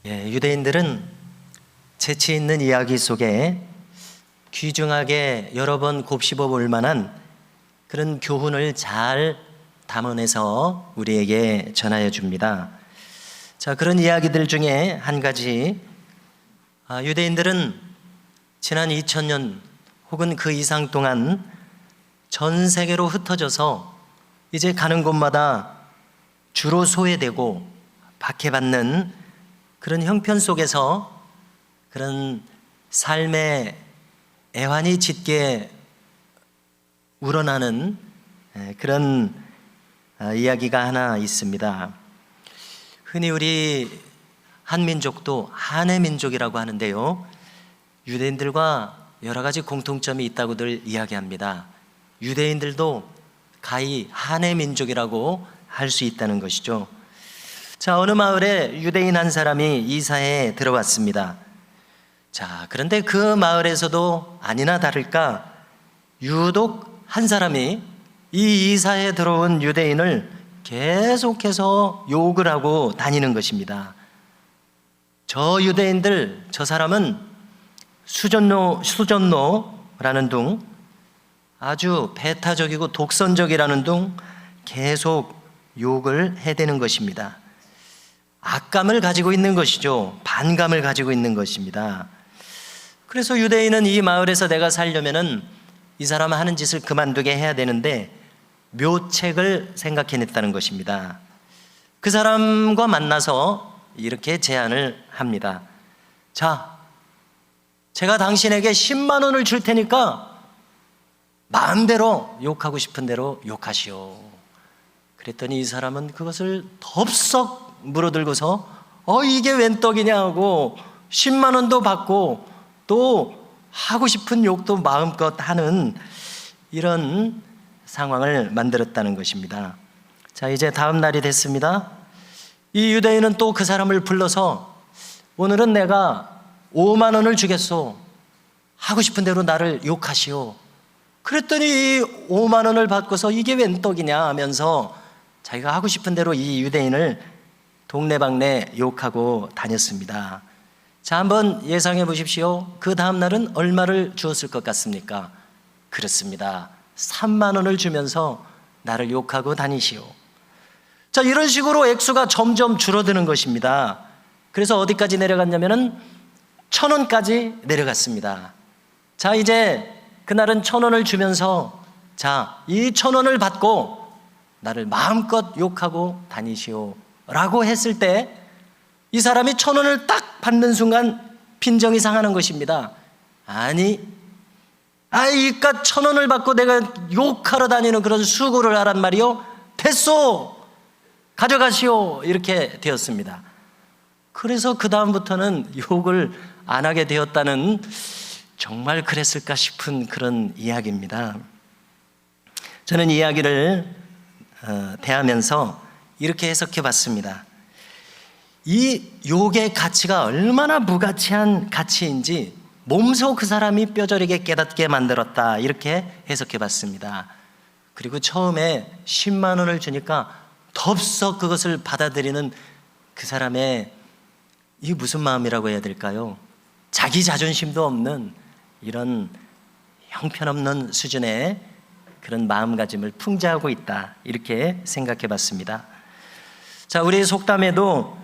유대인들은 재치 있는 이야기 속에 귀중하게 여러 번 곱씹어 볼 만한 그런 교훈을 잘 담아내서 우리에게 전하여 줍니다. 자, 그런 이야기들 중에 한 가지, 유대인들은 지난 2000년 혹은 그 이상 동안 전 세계로 흩어져서 이제 가는 곳마다 주로 소외되고 박해받는 그런 형편 속에서 그런 삶의 애환이 짙게 우러나는 그런 이야기가 하나 있습니다. 흔히 우리 한민족도 한해 민족이라고 하는데요, 유대인들과 여러 가지 공통점이 있다고들 이야기합니다. 유대인들도 가히 한해 민족이라고 할 수 있다는 것이죠. 자, 어느 마을에 유대인 한 사람이 이사에 들어왔습니다. 자, 그런데 그 마을에서도 아니나 다를까 유독 한 사람이 이 이사에 들어온 유대인을 계속해서 욕을 하고 다니는 것입니다. 저 유대인들, 저 사람은 수전노라는 둥, 아주 배타적이고 독선적이라는 둥 계속 욕을 해대는 것입니다. 악감을 가지고 있는 것이죠. 반감을 가지고 있는 것입니다. 그래서 유대인은 이 마을에서 내가 살려면은 이 사람 하는 짓을 그만두게 해야 되는데 묘책을 생각해냈다는 것입니다. 그 사람과 만나서 이렇게 제안을 합니다. 자, 제가 당신에게 10만 원을 줄 테니까 마음대로 욕하고 싶은 대로 욕하시오. 그랬더니 이 사람은 그것을 덥석 물어들고서 이게 웬 떡이냐 하고 10만 원도 받고 또 하고 싶은 욕도 마음껏 하는 이런 상황을 만들었다는 것입니다. 자, 이제 다음 날이 됐습니다. 이 유대인은 또 그 사람을 불러서 오늘은 내가 5만 원을 주겠소. 하고 싶은 대로 나를 욕하시오. 그랬더니 이 5만 원을 받고서 이게 웬 떡이냐 하면서 자기가 하고 싶은 대로 이 유대인을 동네방네 욕하고 다녔습니다. 자, 한번 예상해 보십시오. 그 다음 날은 얼마를 주었을 것 같습니까? 그렇습니다. 3만 원을 주면서 나를 욕하고 다니시오. 자, 이런 식으로 액수가 점점 줄어드는 것입니다. 그래서 어디까지 내려갔냐면은 1,000원까지 내려갔습니다. 자, 이제 그날은 1,000원을 주면서 자, 이 1,000원을 받고 나를 마음껏 욕하고 다니시오 라고 했을 때 이 사람이 1,000원을 딱 받는 순간 빈정이 상하는 것입니다. 아니, 이깟 1,000원을 받고 내가 욕하러 다니는 그런 수고를 하란 말이요? 됐소! 가져가시오! 이렇게 되었습니다. 그래서 그 다음부터는 욕을 안 하게 되었다는, 정말 그랬을까 싶은 그런 이야기입니다. 저는 이 이야기를 대하면서 이렇게 해석해 봤습니다. 이 욕의 가치가 얼마나 무가치한 가치인지 몸소 그 사람이 뼈저리게 깨닫게 만들었다, 이렇게 해석해 봤습니다. 그리고 처음에 10만 원을 주니까 덥석 그것을 받아들이는 그 사람의 이 무슨 마음이라고 해야 될까요? 자기 자존심도 없는 이런 형편없는 수준의 그런 마음가짐을 풍자하고 있다, 이렇게 생각해 봤습니다. 자, 우리 속담에도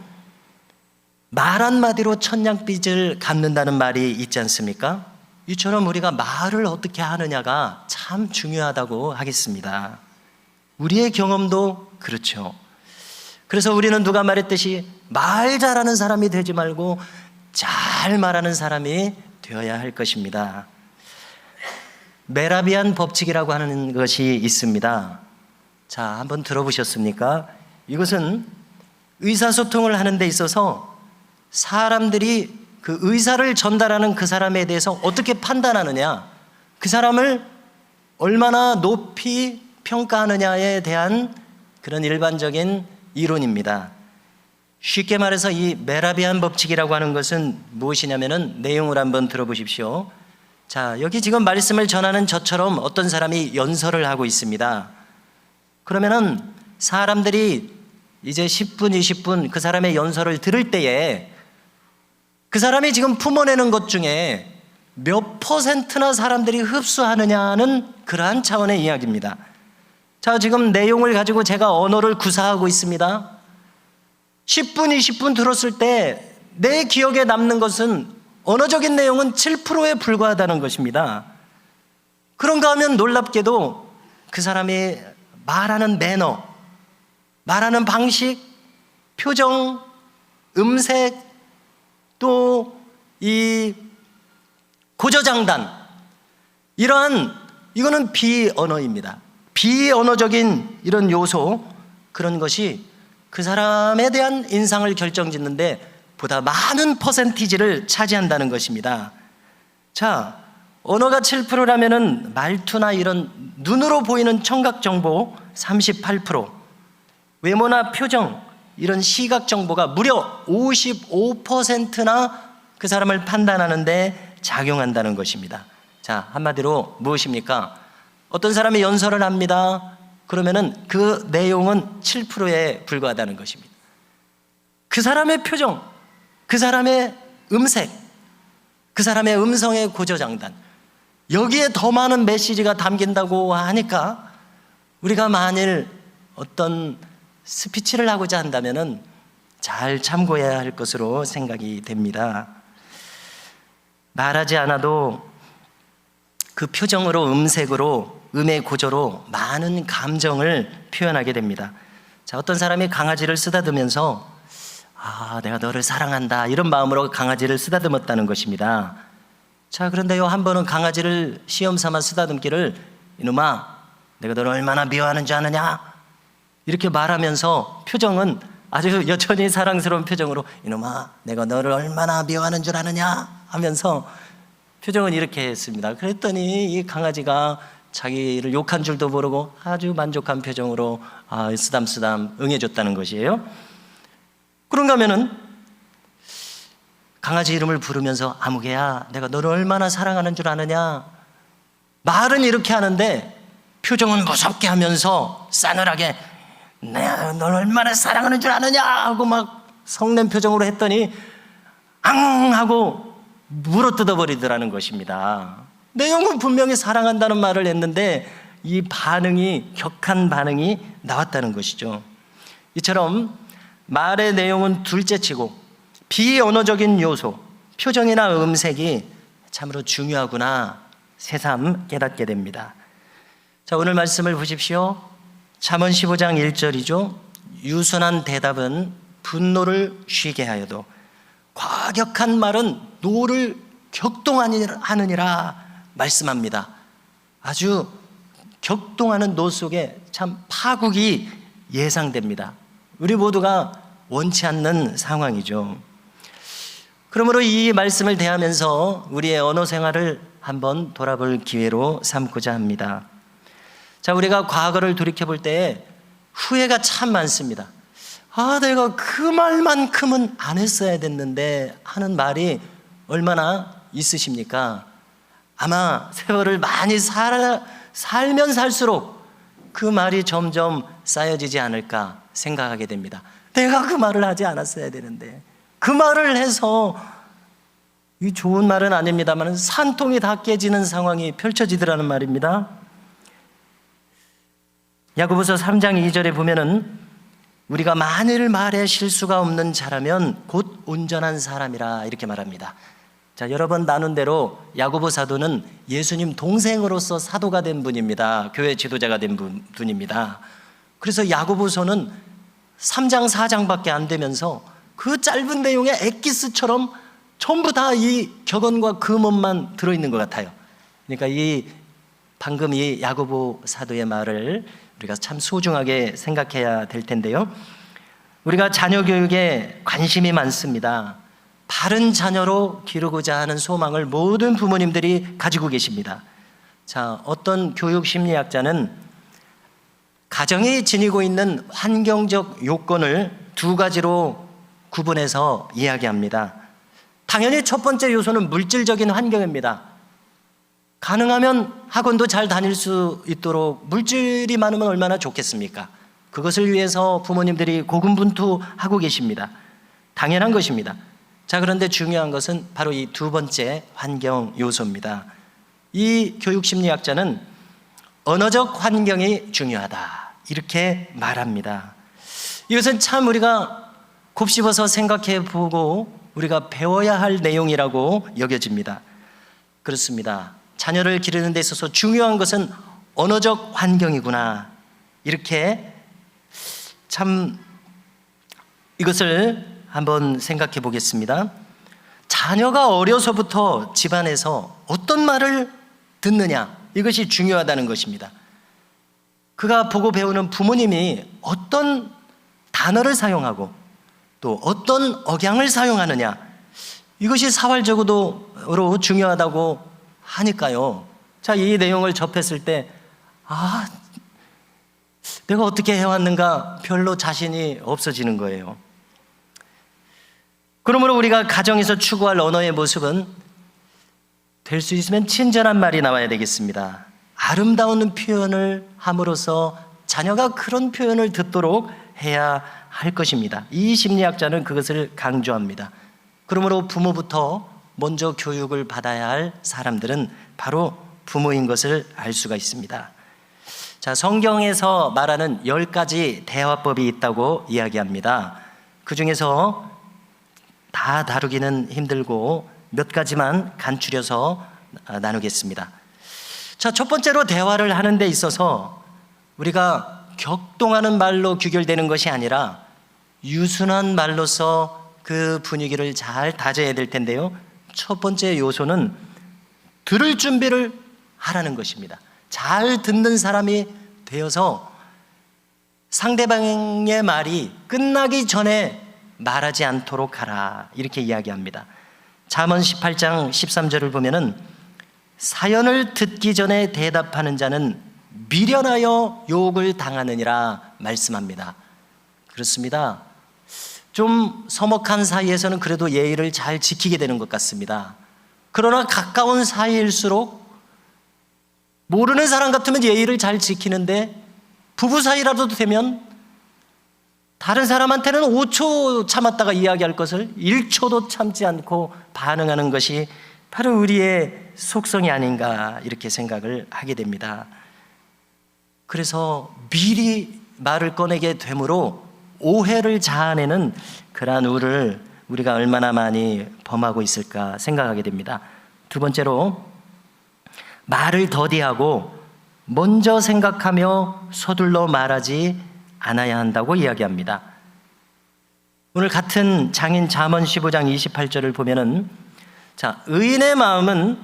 말 한마디로 천냥빚을 갚는다는 말이 있지 않습니까? 이처럼 우리가 말을 어떻게 하느냐가 참 중요하다고 하겠습니다. 우리의 경험도 그렇죠. 그래서 우리는 누가 말했듯이 말 잘하는 사람이 되지 말고 잘 말하는 사람이 되어야 할 것입니다. 메라비안 법칙이라고 하는 것이 있습니다. 자, 한번 들어보셨습니까? 이것은 의사소통을 하는 데 있어서 사람들이 그 의사를 전달하는 그 사람에 대해서 어떻게 판단하느냐, 그 사람을 얼마나 높이 평가하느냐에 대한 그런 일반적인 이론입니다. 쉽게 말해서 이 메라비안 법칙이라고 하는 것은 무엇이냐면은 내용을 한번 들어보십시오. 자, 여기 지금 말씀을 전하는 저처럼 어떤 사람이 연설을 하고 있습니다. 그러면은 사람들이 이제 10분, 20분 그 사람의 연설을 들을 때에 그 사람이 지금 품어내는 것 중에 몇 퍼센트나 사람들이 흡수하느냐는 그러한 차원의 이야기입니다. 자, 지금 내용을 가지고 제가 언어를 구사하고 있습니다. 10분, 20분 들었을 때 내 기억에 남는 것은 언어적인 내용은 7%에 불과하다는 것입니다. 그런가 하면 놀랍게도 그 사람이 말하는 매너, 말하는 방식, 표정, 음색, 또 이 고저장단, 이거는 비언어입니다. 비언어적인 이런 요소, 그런 것이 그 사람에 대한 인상을 결정짓는데 보다 많은 퍼센티지를 차지한다는 것입니다. 자, 언어가 7%라면은 말투나 이런 눈으로 보이는 청각 정보 38%, 외모나 표정, 이런 시각 정보가 무려 55%나 그 사람을 판단하는데 작용한다는 것입니다. 자, 한마디로 무엇입니까? 어떤 사람이 연설을 합니다. 그러면은 그 내용은 7%에 불과하다는 것입니다. 그 사람의 표정, 그 사람의 음색, 그 사람의 음성의 고저장단, 여기에 더 많은 메시지가 담긴다고 하니까 우리가 만일 어떤 스피치를 하고자 한다면은 잘 참고해야 할 것으로 생각이 됩니다. 말하지 않아도 그 표정으로, 음색으로, 음의 고저로 많은 감정을 표현하게 됩니다. 자, 어떤 사람이 강아지를 쓰다듬으면서 내가 너를 사랑한다, 이런 마음으로 강아지를 쓰다듬었다는 것입니다. 자, 그런데요, 한 번은 강아지를 시험 삼아 쓰다듬기를, 이놈아, 내가 너를 얼마나 미워하는 줄 아느냐, 이렇게 말하면서 표정은 아주 여전히 사랑스러운 표정으로, 이놈아, 내가 너를 얼마나 미워하는 줄 아느냐 하면서 표정은 이렇게 했습니다. 그랬더니 이 강아지가 자기를 욕한 줄도 모르고 아주 만족한 표정으로 쓰담쓰담 응해줬다는 것이에요. 그런가 하면은 강아지 이름을 부르면서, 아무개야, 내가 너를 얼마나 사랑하는 줄 아느냐, 말은 이렇게 하는데 표정은 무섭게 하면서 싸늘하게, 내가 너를 얼마나 사랑하는 줄 아느냐 하고 막 성낸 표정으로 했더니 앙 하고 물어뜯어 버리더라는 것입니다. 내용은 분명히 사랑한다는 말을 했는데 이 반응이, 격한 반응이 나왔다는 것이죠. 이처럼 말의 내용은 둘째치고 비언어적인 요소, 표정이나 음색이 참으로 중요하구나 새삼 깨닫게 됩니다. 자, 오늘 말씀을 보십시오. 잠언 15장 1절이죠. 유순한 대답은 분노를 쉬게 하여도 과격한 말은 노를 격동하느니라 말씀합니다. 아주 격동하는 노 속에 참 파국이 예상됩니다. 우리 모두가 원치 않는 상황이죠. 그러므로 이 말씀을 대하면서 우리의 언어 생활을 한번 돌아볼 기회로 삼고자 합니다. 자, 우리가 과거를 돌이켜볼 때 후회가 참 많습니다. 내가 그 말만큼은 안 했어야 됐는데 하는 말이 얼마나 있으십니까? 아마 세월을 많이 살면 살수록 그 말이 점점 쌓여지지 않을까 생각하게 됩니다. 내가 그 말을 하지 않았어야 되는데, 그 말을 해서, 이 좋은 말은 아닙니다만 산통이 다 깨지는 상황이 펼쳐지더라는 말입니다. 야고보서 3장 2절에 보면은 우리가 만일 말에 실수가 없는 자라면 곧 온전한 사람이라 이렇게 말합니다. 자, 여러 번 나눈 대로 야고보 사도는 예수님 동생으로서 사도가 된 분입니다. 교회 지도자가 된 분입니다. 그래서 야고보서는 3장 4장밖에 안 되면서 그 짧은 내용에 엑기스처럼 전부 다 이 격언과 금언만 들어있는 것 같아요. 그러니까 방금 이 야고보 사도의 말을 우리가 참 소중하게 생각해야 될 텐데요. 우리가 자녀 교육에 관심이 많습니다. 바른 자녀로 기르고자 하는 소망을 모든 부모님들이 가지고 계십니다. 자, 어떤 교육 심리학자는 가정이 지니고 있는 환경적 요건을 두 가지로 구분해서 이야기합니다. 당연히 첫 번째 요소는 물질적인 환경입니다. 가능하면 학원도 잘 다닐 수 있도록 물질이 많으면 얼마나 좋겠습니까? 그것을 위해서 부모님들이 고군분투하고 계십니다. 당연한 것입니다. 자, 자, 그런데 중요한 것은 바로 이 두 번째 환경 요소입니다. 이 교육심리학자는 언어적 환경이 중요하다, 이렇게 말합니다. 이것은 참 우리가 곱씹어서 생각해 보고 우리가 배워야 할 내용이라고 여겨집니다. 그렇습니다. 자녀를 기르는 데 있어서 중요한 것은 언어적 환경이구나, 이렇게 참 이것을 한번 생각해 보겠습니다. 자녀가 어려서부터 집안에서 어떤 말을 듣느냐, 이것이 중요하다는 것입니다. 그가 보고 배우는 부모님이 어떤 단어를 사용하고 또 어떤 억양을 사용하느냐, 이것이 사활적으로 중요하다고 하니까요. 자, 이 내용을 접했을 때 내가 어떻게 해왔는가 별로 자신이 없어지는 거예요. 그러므로 우리가 가정에서 추구할 언어의 모습은 될 수 있으면 친절한 말이 나와야 되겠습니다. 아름다운 표현을 함으로써 자녀가 그런 표현을 듣도록 해야 할 것입니다. 이 심리학자는 그것을 강조합니다. 그러므로 부모부터 먼저 교육을 받아야 할 사람들은 바로 부모인 것을 알 수가 있습니다. 자, 성경에서 말하는 10가지 대화법이 있다고 이야기합니다. 그 중에서 다 다루기는 힘들고 몇 가지만 간추려서 나누겠습니다. 자, 첫 번째로 대화를 하는 데 있어서 우리가 격동하는 말로 규결되는 것이 아니라 유순한 말로서 그 분위기를 잘 다져야 될 텐데요. 첫 번째 요소는 들을 준비를 하라는 것입니다. 잘 듣는 사람이 되어서 상대방의 말이 끝나기 전에 말하지 않도록 하라, 이렇게 이야기합니다. 잠언 18장 13절을 보면은 사연을 듣기 전에 대답하는 자는 미련하여 욕을 당하느니라 말씀합니다. 그렇습니다. 좀 서먹한 사이에서는 그래도 예의를 잘 지키게 되는 것 같습니다. 그러나 가까운 사이일수록 모르는 사람 같으면 예의를 잘 지키는데 부부 사이라도 되면 다른 사람한테는 5초 참았다가 이야기할 것을 1초도 참지 않고 반응하는 것이 바로 우리의 속성이 아닌가, 이렇게 생각을 하게 됩니다. 그래서 미리 말을 꺼내게 되므로 오해를 자아내는 그러한 우를 우리가 얼마나 많이 범하고 있을까 생각하게 됩니다. 두 번째로, 말을 더디하고 먼저 생각하며 서둘러 말하지 않아야 한다고 이야기합니다. 오늘 같은 장인 잠언 15장 28절을 보면은, 자, 의인의 마음은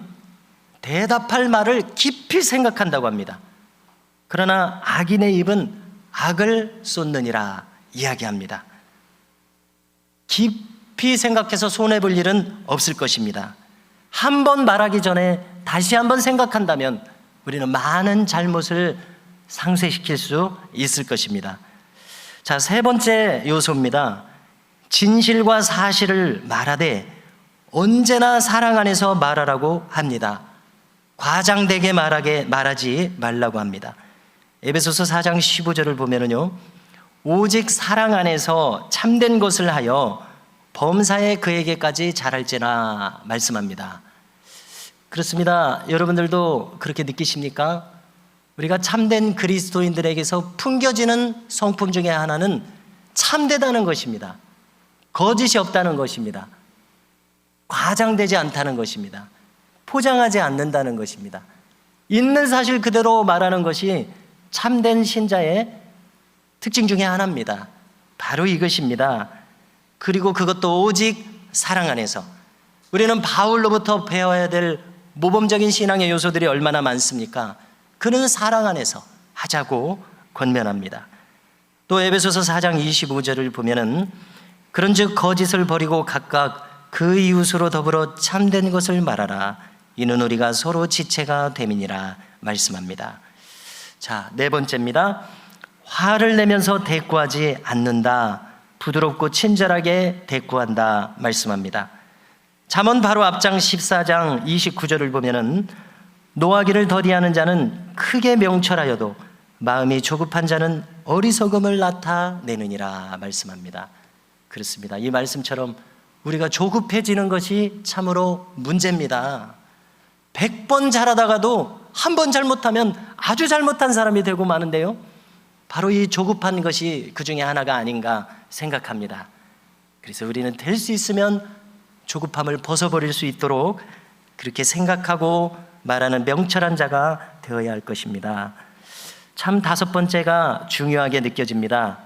대답할 말을 깊이 생각한다고 합니다. 그러나 악인의 입은 악을 쏟느니라 이야기합니다. 깊이 생각해서 손해볼 일은 없을 것입니다. 한 번 말하기 전에 다시 한번 생각한다면 우리는 많은 잘못을 상쇄시킬 수 있을 것입니다. 자, 세 번째 요소입니다. 진실과 사실을 말하되 언제나 사랑 안에서 말하라고 합니다. 과장되게 말하지 말라고 합니다. 에베소서 4장 15절을 보면은요, 오직 사랑 안에서 참된 것을 하여 범사에 그에게까지 잘할지나 말씀합니다. 그렇습니다. 여러분들도 그렇게 느끼십니까? 우리가 참된 그리스도인들에게서 풍겨지는 성품 중에 하나는 참되다는 것입니다. 거짓이 없다는 것입니다. 과장되지 않다는 것입니다. 포장하지 않는다는 것입니다. 있는 사실 그대로 말하는 것이 참된 신자의 특징 중에 하나입니다. 바로 이것입니다. 그리고 그것도 오직 사랑 안에서. 우리는 바울로부터 배워야 될 모범적인 신앙의 요소들이 얼마나 많습니까? 그는 사랑 안에서 하자고 권면합니다. 또 에베소서 4장 25절을 보면은 그런즉 거짓을 버리고 각각 그 이웃으로 더불어 참된 것을 말하라. 이는 우리가 서로 지체가 됨이니라 말씀합니다. 자, 네 번째입니다. 화를 내면서 대꾸하지 않는다. 부드럽고 친절하게 대꾸한다 말씀합니다. 잠언 바로 앞장 14장 29절을 보면은 노하기를 더디하는 자는 크게 명철하여도 마음이 조급한 자는 어리석음을 나타내느니라 말씀합니다. 그렇습니다. 이 말씀처럼 우리가 조급해지는 것이 참으로 문제입니다. 100번 잘하다가도 한 번 잘못하면 아주 잘못한 사람이 되고 마는데요, 바로 이 조급한 것이 그 중에 하나가 아닌가 생각합니다. 그래서 우리는 될 수 있으면 조급함을 벗어버릴 수 있도록 그렇게 생각하고 말하는 명철한 자가 되어야 할 것입니다. 참 5번째가 중요하게 느껴집니다.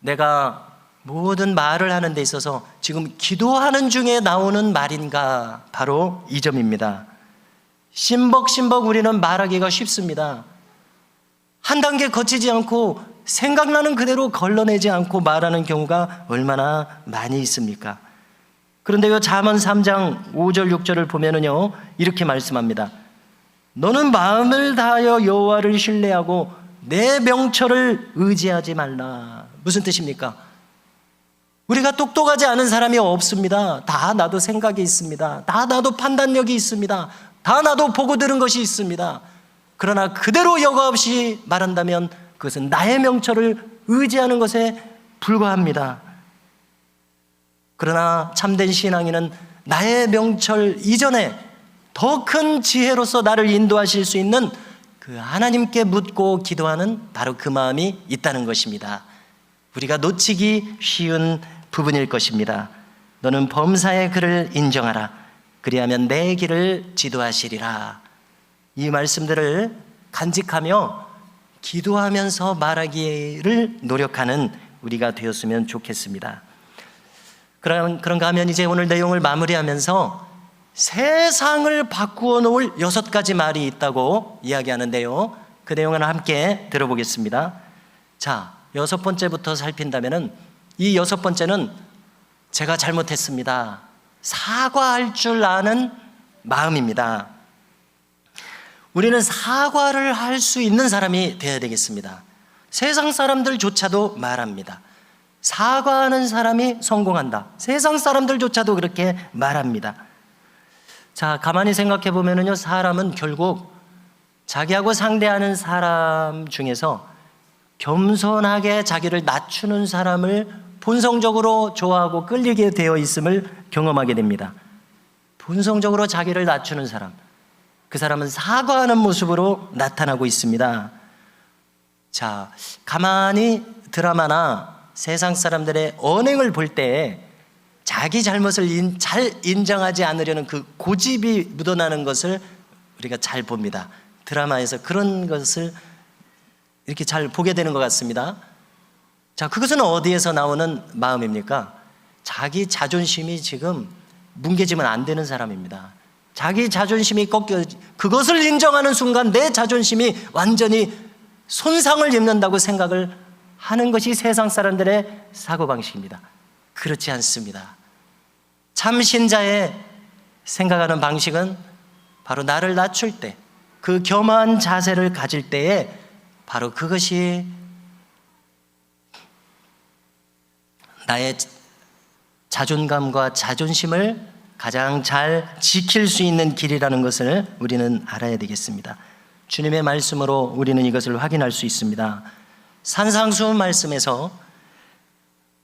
내가 모든 말을 하는 데 있어서 지금 기도하는 중에 나오는 말인가, 바로 이 점입니다. 심벅심벅 우리는 말하기가 쉽습니다. 한 단계 거치지 않고 생각나는 그대로 걸러내지 않고 말하는 경우가 얼마나 많이 있습니까? 그런데요, 잠언 3장 5절 6절을 보면은요, 이렇게 말씀합니다. 너는 마음을 다하여 여호와를 신뢰하고 내 명철을 의지하지 말라. 무슨 뜻입니까? 우리가 똑똑하지 않은 사람이 없습니다. 다 나도 생각이 있습니다. 다 나도 판단력이 있습니다. 다 나도 보고 들은 것이 있습니다. 그러나 그대로 여과 없이 말한다면 그것은 나의 명철을 의지하는 것에 불과합니다. 그러나 참된 신앙인은 나의 명철 이전에 더 큰 지혜로서 나를 인도하실 수 있는 그 하나님께 묻고 기도하는 바로 그 마음이 있다는 것입니다. 우리가 놓치기 쉬운 부분일 것입니다. 너는 범사의 그를 인정하라. 그리하면 내 길을 지도하시리라. 이 말씀들을 간직하며 기도하면서 말하기를 노력하는 우리가 되었으면 좋겠습니다. 그런가 하면 이제 오늘 내용을 마무리하면서 세상을 바꾸어 놓을 6가지 말이 있다고 이야기하는데요, 그 내용을 함께 들어보겠습니다. 자, 6번째부터 살핀다면은, 이 6번째는 제가 잘못했습니다, 사과할 줄 아는 마음입니다. 우리는 사과를 할 수 있는 사람이 되어야 되겠습니다. 세상 사람들조차도 말합니다. 사과하는 사람이 성공한다. 세상 사람들조차도 그렇게 말합니다. 자, 가만히 생각해 보면요, 사람은 결국 자기하고 상대하는 사람 중에서 겸손하게 자기를 낮추는 사람을 본성적으로 좋아하고 끌리게 되어 있음을 경험하게 됩니다. 본성적으로 자기를 낮추는 사람, 그 사람은 사과하는 모습으로 나타나고 있습니다. 자, 가만히 드라마나 세상 사람들의 언행을 볼 때 자기 잘못을 잘 인정하지 않으려는 그 고집이 묻어나는 것을 우리가 잘 봅니다. 드라마에서 그런 것을 이렇게 잘 보게 되는 것 같습니다. 자, 그것은 어디에서 나오는 마음입니까? 자기 자존심이 지금 뭉개지면 안 되는 사람입니다. 자기 자존심이 그것을 인정하는 순간 내 자존심이 완전히 손상을 입는다고 생각을 하는 것이 세상 사람들의 사고방식입니다. 그렇지 않습니다. 참 신자의 생각하는 방식은 바로 나를 낮출 때, 그 겸허한 자세를 가질 때에 바로 그것이 나의 자존감과 자존심을 가장 잘 지킬 수 있는 길이라는 것을 우리는 알아야 되겠습니다. 주님의 말씀으로 우리는 이것을 확인할 수 있습니다. 산상수훈 말씀에서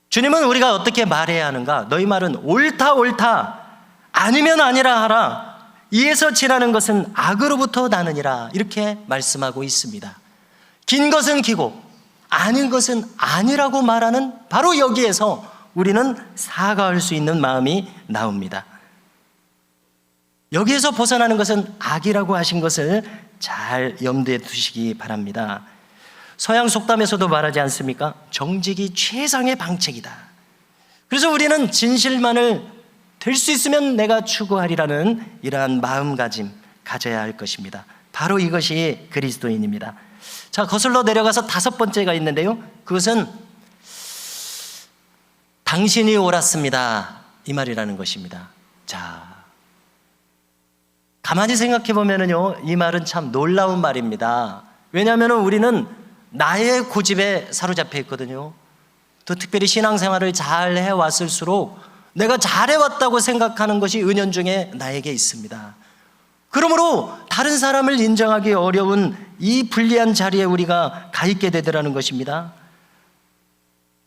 주님은 우리가 어떻게 말해야 하는가? 너희 말은 옳다 옳다, 아니면 아니라 하라. 이에서 지나는 것은 악으로부터 나느니라. 이렇게 말씀하고 있습니다. 긴 것은 기고 아닌 것은 아니라고 말하는 바로 여기에서 우리는 사과할 수 있는 마음이 나옵니다. 여기에서 벗어나는 것은 악이라고 하신 것을 잘 염두에 두시기 바랍니다. 서양 속담에서도 말하지 않습니까? 정직이 최상의 방책이다. 그래서 우리는 진실만을 될 수 있으면 내가 추구하리라는 이러한 마음가짐 가져야 할 것입니다. 바로 이것이 그리스도인입니다. 자, 거슬러 내려가서 5번째가 있는데요, 그것은 당신이 옳았습니다, 이 말이라는 것입니다. 자, 가만히 생각해 보면은요, 이 말은 참 놀라운 말입니다. 왜냐하면 우리는 나의 고집에 사로잡혀 있거든요. 또 특별히 신앙생활을 잘 해왔을수록 내가 잘해왔다고 생각하는 것이 은연중에 나에게 있습니다. 그러므로 다른 사람을 인정하기 어려운 이 불리한 자리에 우리가 가 있게 되더라는 것입니다.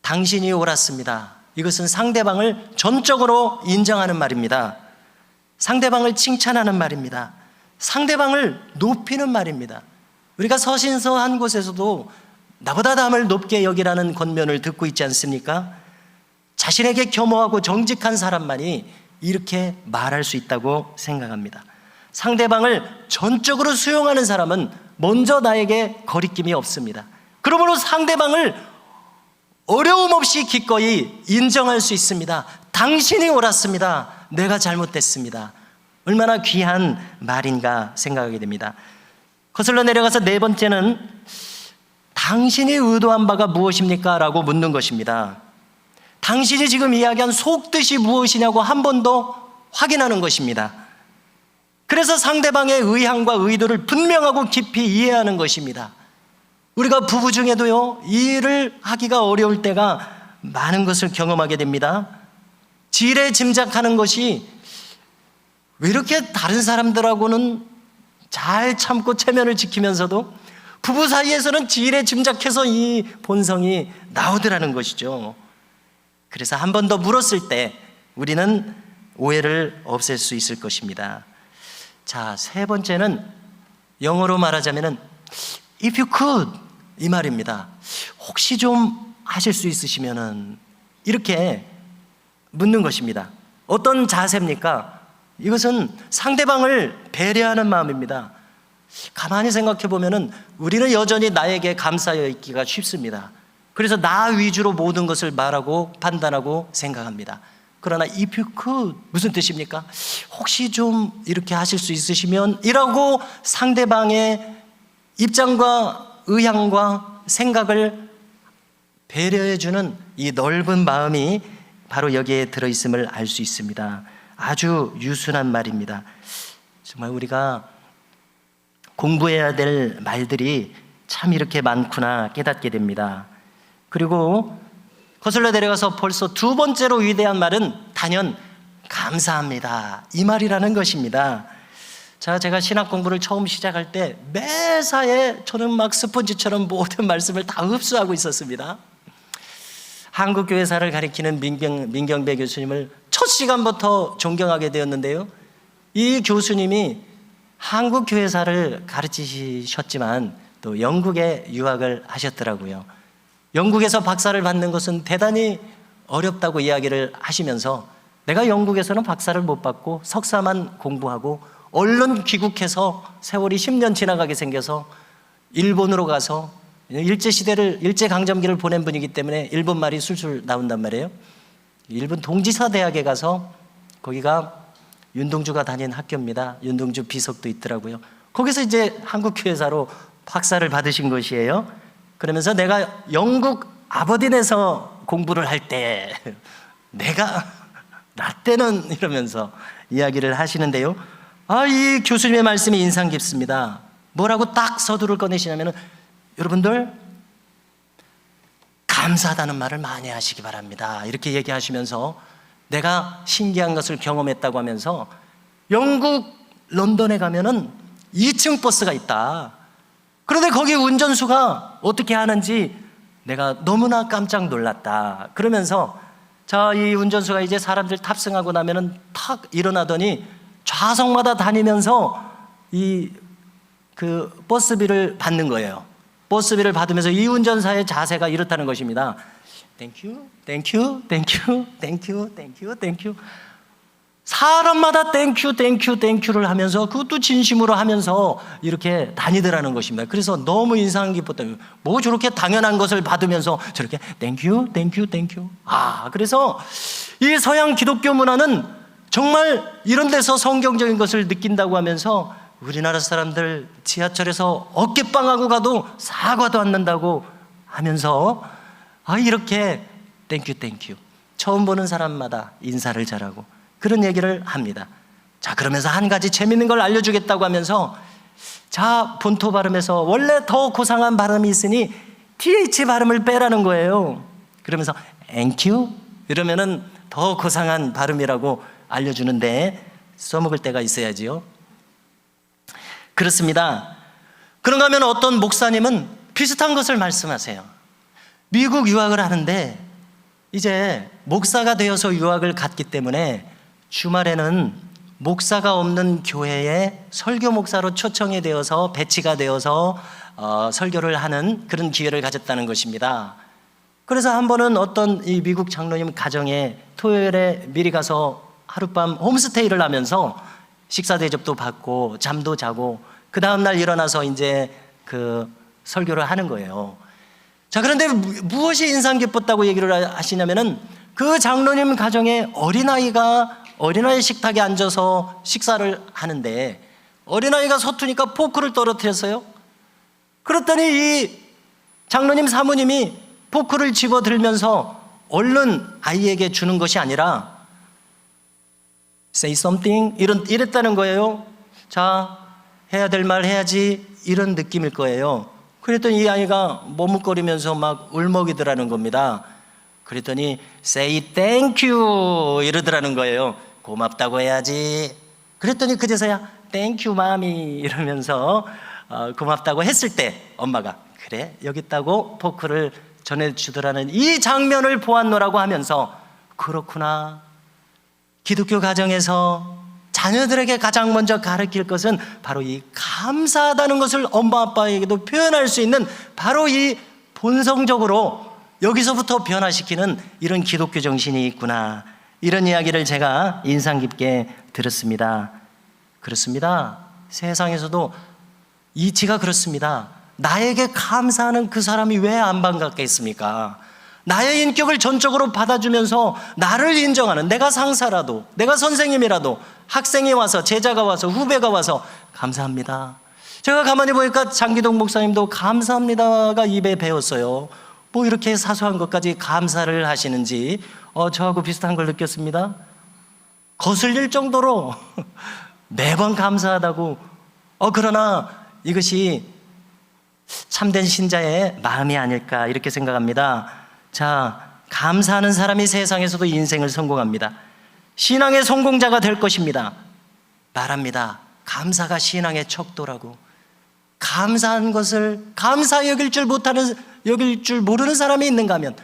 당신이 옳았습니다. 이것은 상대방을 전적으로 인정하는 말입니다. 상대방을 칭찬하는 말입니다. 상대방을 높이는 말입니다. 우리가 서신서한 곳에서도 나보다 남을 높게 여기라는 권면을 듣고 있지 않습니까? 자신에게 겸허하고 정직한 사람만이 이렇게 말할 수 있다고 생각합니다. 상대방을 전적으로 수용하는 사람은 먼저 나에게 거리낌이 없습니다. 그러므로 상대방을 어려움 없이 기꺼이 인정할 수 있습니다. 당신이 옳았습니다. 내가 잘못됐습니다. 얼마나 귀한 말인가 생각하게 됩니다. 거슬러 내려가서 네 번째는 당신이 의도한 바가 무엇입니까? 라고 묻는 것입니다. 당신이 지금 이야기한 속뜻이 무엇이냐고 한 번 더 확인하는 것입니다. 그래서 상대방의 의향과 의도를 분명하고 깊이 이해하는 것입니다. 우리가 부부 중에도요, 이 일을 하기가 어려울 때가 많은 것을 경험하게 됩니다. 지레 짐작하는 것이 왜 이렇게 다른 사람들하고는 잘 참고 체면을 지키면서도 부부 사이에서는 지레 짐작해서 이 본성이 나오더라는 것이죠. 그래서 한 번 더 물었을 때 우리는 오해를 없앨 수 있을 것입니다. 자, 세 번째는 영어로 말하자면은 if you could 이 말입니다. 혹시 좀 하실 수 있으시면은 이렇게 묻는 것입니다. 어떤 자세입니까? 이것은 상대방을 배려하는 마음입니다. 가만히 생각해 보면은 우리는 여전히 나에게 감싸여 있기가 쉽습니다. 그래서 나 위주로 모든 것을 말하고 판단하고 생각합니다. 그러나 if you could 무슨 뜻입니까? 혹시 좀 이렇게 하실 수 있으시면 이라고 상대방의 입장과 의향과 생각을 배려해주는 이 넓은 마음이 바로 여기에 들어있음을 알 수 있습니다. 아주 유순한 말입니다. 정말 우리가 공부해야 될 말들이 참 이렇게 많구나 깨닫게 됩니다. 그리고 거슬러 내려가서 벌써 두 번째로 위대한 말은 단연 감사합니다. 이 말이라는 것입니다. 자, 제가 신학 공부를 처음 시작할 때 매사에 저는 막 스펀지처럼 모든 말씀을 다 흡수하고 있었습니다. 한국교회사를 가리키는 민경배 교수님을 첫 시간부터 존경하게 되었는데요. 이 교수님이 한국교회사를 가르치셨지만 또 영국에 유학을 하셨더라고요. 영국에서 박사를 받는 것은 대단히 어렵다고 이야기를 하시면서 내가 영국에서는 박사를 못 받고 석사만 공부하고 얼른 귀국해서 세월이 10년 지나가게 생겨서 일본으로 가서 일제강점기를 보낸 분이기 때문에 일본 말이 술술 나온단 말이에요. 일본 동지사 대학에 가서 거기가 윤동주가 다닌 학교입니다. 윤동주 비석도 있더라고요. 거기서 이제 한국교회사로 박사를 받으신 것이에요. 그러면서 내가 영국 아버딘에서 공부를 할 때 나 때는 이러면서 이야기를 하시는데요. 이 교수님의 말씀이 인상 깊습니다. 뭐라고 딱 서두를 꺼내시냐면은 여러분들 감사하다는 말을 많이 하시기 바랍니다. 이렇게 얘기하시면서 내가 신기한 것을 경험했다고 하면서 영국 런던에 가면은 2층 버스가 있다. 그런데 거기 운전수가 어떻게 하는지 내가 너무나 깜짝 놀랐다. 그러면서 자, 이 운전수가 이제 사람들 탑승하고 나면은 탁 일어나더니 좌석마다 다니면서 그 버스비를 받는 거예요. 버스비를 받으면서 이 운전사의 자세가 이렇다는 것입니다. 땡큐, 땡큐, 땡큐, 땡큐, 땡큐, 땡큐. 사람마다 땡큐, 땡큐, 땡큐를 하면서 그것도 진심으로 하면서 이렇게 다니더라는 것입니다. 그래서 너무 인상 깊었다. 뭐 저렇게 당연한 것을 받으면서 저렇게 땡큐, 땡큐, 땡큐. 그래서 이 서양 기독교 문화는 정말 이런 데서 성경적인 것을 느낀다고 하면서 우리나라 사람들 지하철에서 어깨빵하고 가도 사과도 않는다고 하면서 이렇게 땡큐 땡큐 처음 보는 사람마다 인사를 잘하고 그런 얘기를 합니다. 자, 그러면서 한 가지 재밌는 걸 알려주겠다고 하면서 자, 본토 발음에서 원래 더 고상한 발음이 있으니 TH 발음을 빼라는 거예요. 그러면서 땡큐 이러면은 더 고상한 발음이라고 알려주는데 써먹을 때가 있어야지요. 그렇습니다. 그런가 하면 어떤 목사님은 비슷한 것을 말씀하세요. 미국 유학을 하는데 이제 목사가 되어서 유학을 갔기 때문에 주말에는 목사가 없는 교회에 설교 목사로 초청이 되어서 배치가 되어서 설교를 하는 그런 기회를 가졌다는 것입니다. 그래서 한 번은 어떤 이 미국 장로님 가정에 토요일에 미리 가서 하룻밤 홈스테이를 하면서 식사 대접도 받고 잠도 자고 그 다음날 일어나서 이제 그 설교를 하는 거예요. 자, 그런데 무엇이 인상 깊었다고 얘기를 하시냐면은 그 장로님 가정에 어린아이 식탁에 앉아서 식사를 하는데 어린아이가 서투니까 포크를 떨어뜨렸어요. 그랬더니 이 장로님 사모님이 포크를 집어들면서 얼른 아이에게 주는 것이 아니라 say something 이랬다는 거예요. 자, 해야 될 말 해야지 이런 느낌일 거예요. 그랬더니 이 아이가 머뭇거리면서 막 울먹이더라는 겁니다. 그랬더니 say thank you 이러더라는 거예요. 고맙다고 해야지. 그랬더니 그제서야 thank you mommy 이러면서 고맙다고 했을 때 엄마가 그래 여기 있다고 포크를 전해주더라는 이 장면을 보았노라고 하면서 그렇구나. 기독교 가정에서 자녀들에게 가장 먼저 가르칠 것은 바로 이 감사하다는 것을 엄마 아빠에게도 표현할 수 있는 바로 이 본성적으로 여기서부터 변화시키는 이런 기독교 정신이 있구나. 이런 이야기를 제가 인상 깊게 들었습니다. 그렇습니다. 세상에서도 이치가 그렇습니다. 나에게 감사하는 그 사람이 왜 안 반갑겠습니까? 나의 인격을 전적으로 받아주면서 나를 인정하는, 내가 상사라도 내가 선생님이라도 학생이 와서 제자가 와서 후배가 와서 감사합니다. 제가 가만히 보니까 장기동 목사님도 감사합니다가 입에 배웠어요. 뭐 이렇게 사소한 것까지 감사를 하시는지 저하고 비슷한 걸 느꼈습니다. 거슬릴 정도로 매번 감사하다고. 그러나 이것이 참된 신자의 마음이 아닐까 이렇게 생각합니다. 자, 감사하는 사람이 세상에서도 인생을 성공합니다. 신앙의 성공자가 될 것입니다. 말합니다. 감사가 신앙의 척도라고. 감사한 것을 감사 여길 줄 모르는 사람이 있는가 하면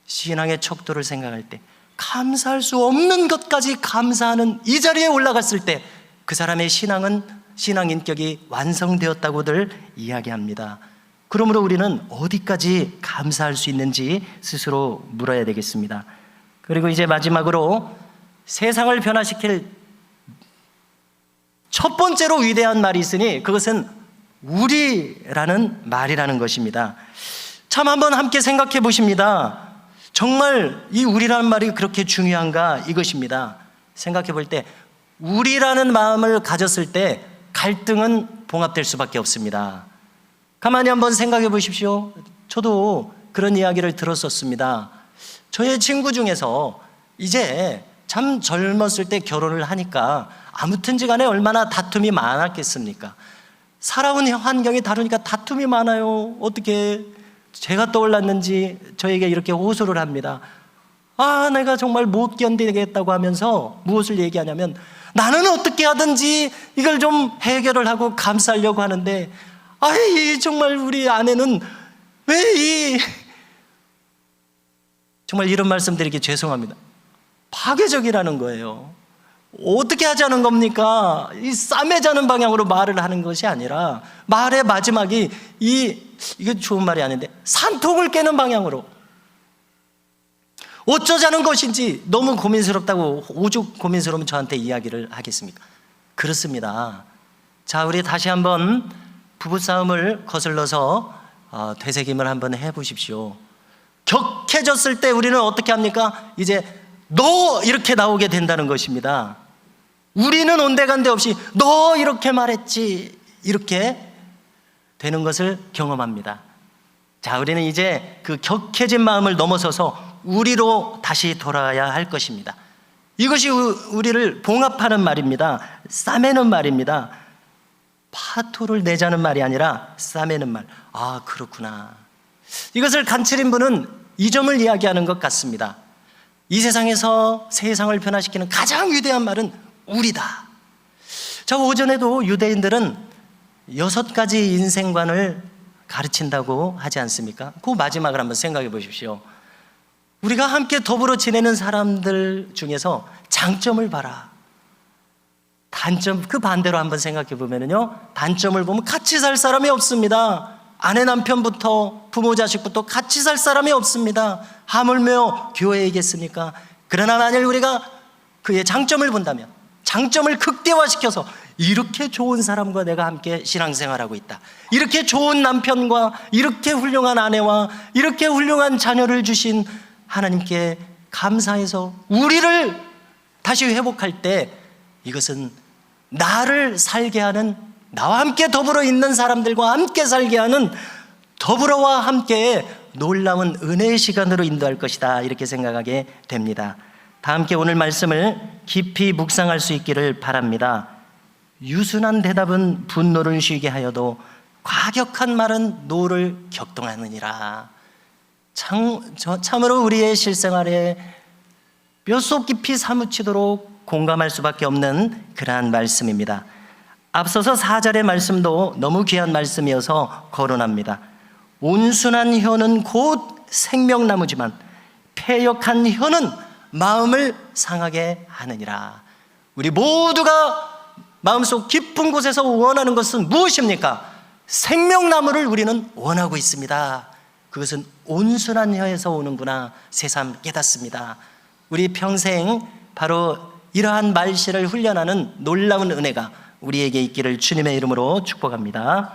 신앙의 척도를 생각할 때 감사할 수 없는 것까지 감사하는 이 자리에 올라갔을 때 그 사람의 신앙 인격이 완성되었다고들 이야기합니다. 그러므로 우리는 어디까지 감사할 수 있는지 스스로 물어야 되겠습니다. 그리고 이제 마지막으로 세상을 변화시킬 첫 번째로 위대한 말이 있으니 그것은 우리라는 말이라는 것입니다. 참 한번 함께 생각해 보십니다. 정말 이 우리라는 말이 그렇게 중요한가 이것입니다. 생각해 볼 때 우리라는 마음을 가졌을 때 갈등은 봉합될 수밖에 없습니다. 가만히 한번 생각해 보십시오. 저도 그런 이야기를 들었었습니다. 저의 친구 중에서 이제 참 젊었을 때 결혼을 하니까 아무튼지 간에 얼마나 다툼이 많았겠습니까? 살아온 환경이 다르니까 다툼이 많아요. 어떻게 제가 떠올랐는지 저에게 이렇게 호소를 합니다. 내가 정말 못 견디겠다고 하면서 무엇을 얘기하냐면 나는 어떻게 하든지 이걸 좀 해결을 하고 감싸려고 하는데 정말 우리 아내는 왜 정말 이런 말씀 드리기 죄송합니다. 파괴적이라는 거예요. 어떻게 하자는 겁니까? 이 싸매자는 방향으로 말을 하는 것이 아니라 말의 마지막이 이게 좋은 말이 아닌데 산통을 깨는 방향으로 어쩌자는 것인지 너무 고민스럽다고 오죽 고민스러우면 저한테 이야기를 하겠습니까? 그렇습니다. 자, 우리 다시 한번 부부싸움을 거슬러서 되새김을 한번 해보십시오. 격해졌을 때 우리는 어떻게 합니까? 이제 너 이렇게 나오게 된다는 것입니다. 우리는 온데간데 없이 너 이렇게 말했지 이렇게 되는 것을 경험합니다. 자, 우리는 이제 그 격해진 마음을 넘어서서 우리로 다시 돌아야 할 것입니다. 이것이 우리를 봉합하는 말입니다. 싸매는 말입니다. 파토를 내자는 말이 아니라 싸매는 말. 그렇구나. 이것을 간추린 분은 이 점을 이야기하는 것 같습니다. 이 세상에서 세상을 변화시키는 가장 위대한 말은 우리다. 자, 오전에도 유대인들은 6가지 인생관을 가르친다고 하지 않습니까? 그 마지막을 한번 생각해 보십시오. 우리가 함께 더불어 지내는 사람들 중에서 장점을 봐라. 단점, 그 반대로 한번 생각해 보면요, 단점을 보면 같이 살 사람이 없습니다. 아내 남편부터 부모 자식부터 같이 살 사람이 없습니다. 하물며 교회이겠습니까? 그러나 만일 우리가 그의 장점을 본다면, 장점을 극대화시켜서 이렇게 좋은 사람과 내가 함께 신앙생활하고 있다, 이렇게 좋은 남편과 이렇게 훌륭한 아내와 이렇게 훌륭한 자녀를 주신 하나님께 감사해서 우리를 다시 회복할 때, 이것은 나를 살게 하는, 나와 함께 더불어 있는 사람들과 함께 살게 하는 더불어와 함께 놀라운 은혜의 시간으로 인도할 것이다, 이렇게 생각하게 됩니다. 다 함께 오늘 말씀을 깊이 묵상할 수 있기를 바랍니다. 유순한 대답은 분노를 쉬게 하여도 과격한 말은 노를 격동하느니라. 참으로 우리의 실생활에 뼛속 깊이 사무치도록 공감할 수밖에 없는 그러한 말씀입니다. 앞서서 4절의 말씀도 너무 귀한 말씀이어서 거론합니다. 온순한 혀는 곧 생명나무지만 패역한 혀는 마음을 상하게 하느니라. 우리 모두가 마음속 깊은 곳에서 원하는 것은 무엇입니까? 생명나무를 우리는 원하고 있습니다. 그것은 온순한 혀에서 오는구나 새삼 깨닫습니다. 우리 평생 바로 이러한 말씨를 훈련하는 놀라운 은혜가 우리에게 있기를 주님의 이름으로 축복합니다.